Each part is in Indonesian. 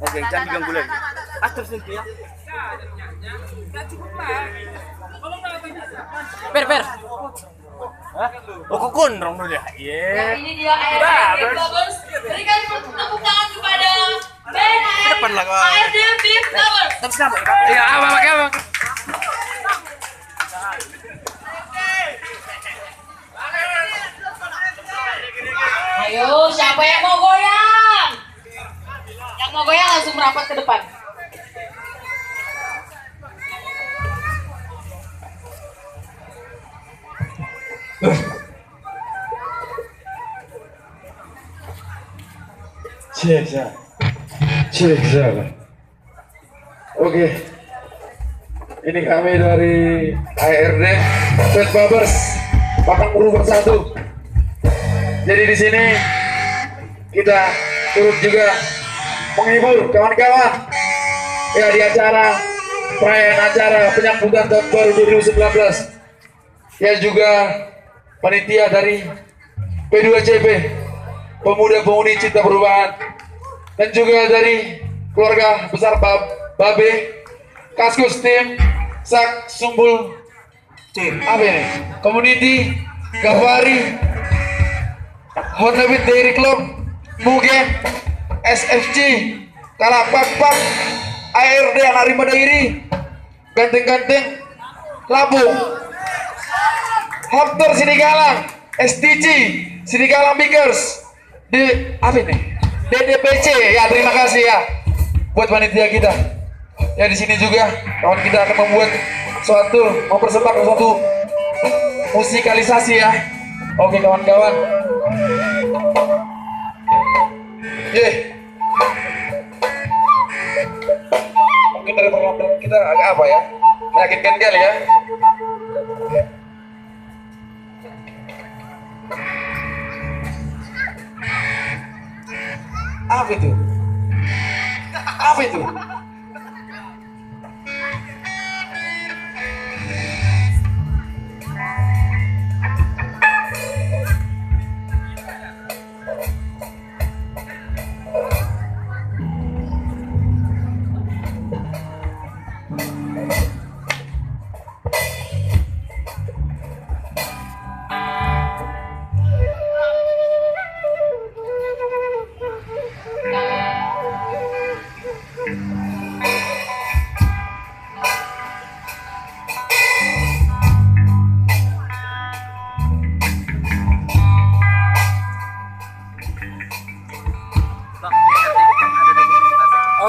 Oke, jangan diganggu lagi. Terus nanti ya. Per. Hah? Oh, kukun dong dulu ya. Nah, ini dia ARD Lovers. Berikan tepuk tangan kepada band ARD Beef Lovers. Terus nama. Iya, apa. Ayo, siapa yang mau goyang? Yang mau goyang langsung merapat ke depan. Cek. Oke. Ini kami dari ARD Beef Lovers Pakan Buru Bersatu. Jadi di sini kita turut juga menghibur kawan-kawan ya di acara perayaan acara penyambutan tahun baru 2019. Ya juga panitia dari P2CP Pemuda-Pemudi Cinta Perubahan dan juga dari keluarga besar Babe Kaskus tim Sak Sumbul apa ini Community Gavari Honda Dairy Club Mugen SFC Kalapakpak ARD Anarima Dairy Ganteng-Ganteng Labung Hapter Sinikalang STC Sinikalang Bikers di apa ini DDPC ya, terima kasih ya buat panitia kita ya. Di sini juga kawan kita akan membuat mempersembahkan suatu musikalisasi ya. Oke kawan-kawan. Mungkin dari pengambilan kita agak apa ya, meyakinkan kali ya. Apa itu?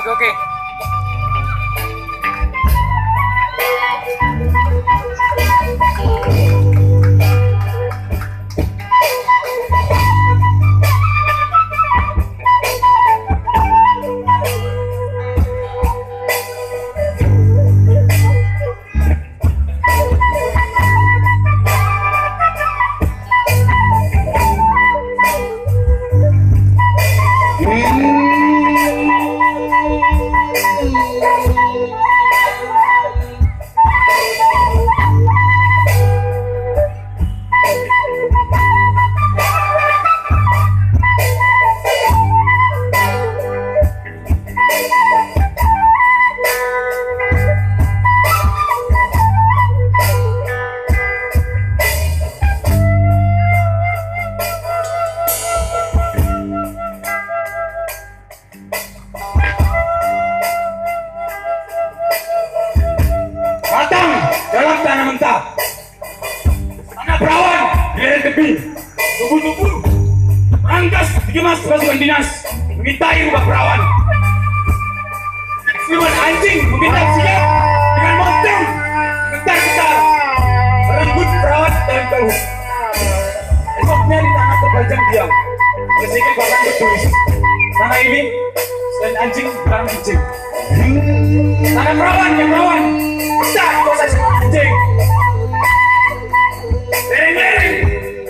Oke. Dalam tanah mentah, anak perawan di tebing, tubuh-tubuh rangkas dikemas pasukan dinas, memintai rumah perawan. Siluman anjing meminta siap dengan montong getar-getar merenggut perawat dan tahu. Esoknya di tanah terpanjang diam, bersikap bahkan bertulis, tanah ini selain anjing barang kucing. Tanah perawan, yang perawan, besar proses anjing. Lereng-lereng,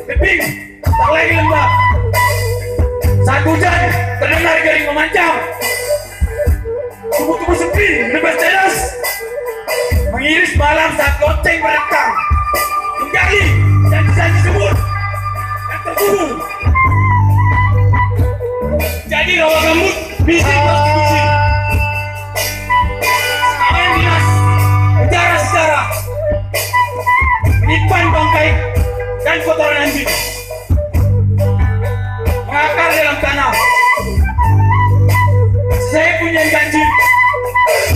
tebing, tak lagi lembab. Saat hujan, terdengar gering memanjang. Tubuh-tubuh sepi, bebas jelas. Mengiris malam saat lonceng merekam. Tinggali janji-janji subur yang terkubur. Jadi rawa gambut, bising prostitusi. hunian banjir,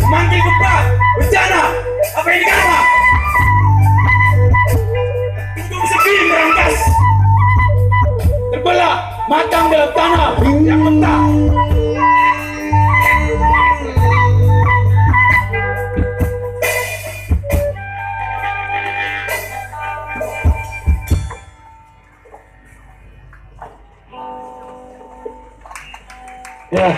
manggil gempa, bencana, apa ini apa? Gunung sepi merangkas, terbelah, matang dalam tanah yang mentah. Ya.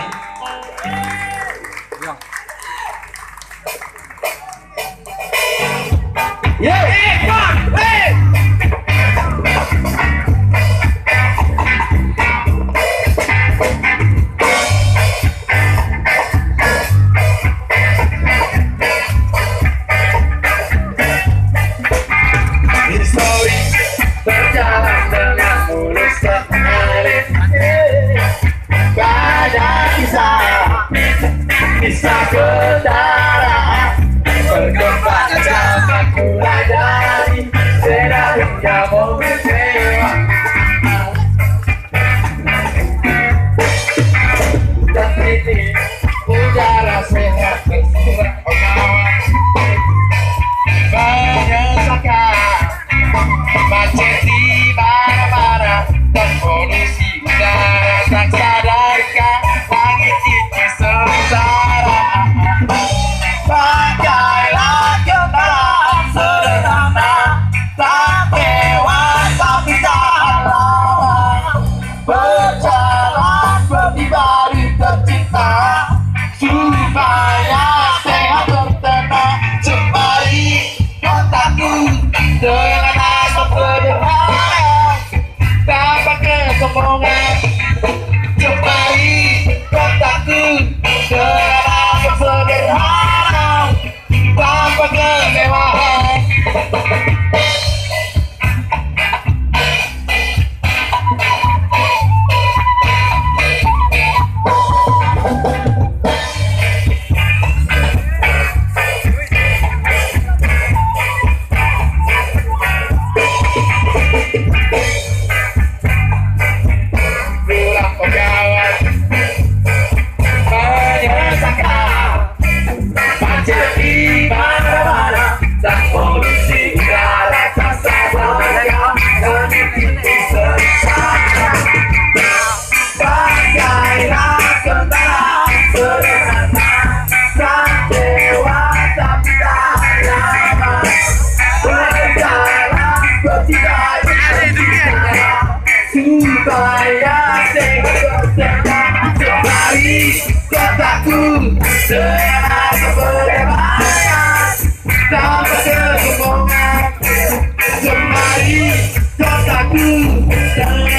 Ya. Histori berjalan dengan mulus mengalir. Banyak kisah kendaraan berkembang zaman mulai dari sepeda hingga mobil sewa. Dan ini udara sehat bersurat kawan, menyesakan macet di mana-mana dan polusi udara tak sadarkan langit ini sengsara. Pakailah kendaraan sederhana, tak mewah tapi tak lama, berjalan pribadi tercinta supaya sehat bertenang. Cemari kontakku dengan asap sederhana tanpa kesombongan. Cemari kontakku dengan asap sederhana tanpa kemewahan. Pulang pegawai menyesakan macet di mana-mana dan polusi udara tak sadarkan langit ini sengsara. Pakailah kendaraan sederhana, tak mewah tapi tak lama, berjalan pribadi tercinta supaya sehat bertenang. Cemari kotaku dengan keberanian tanpa kesombongan. Cemari kotaku dengan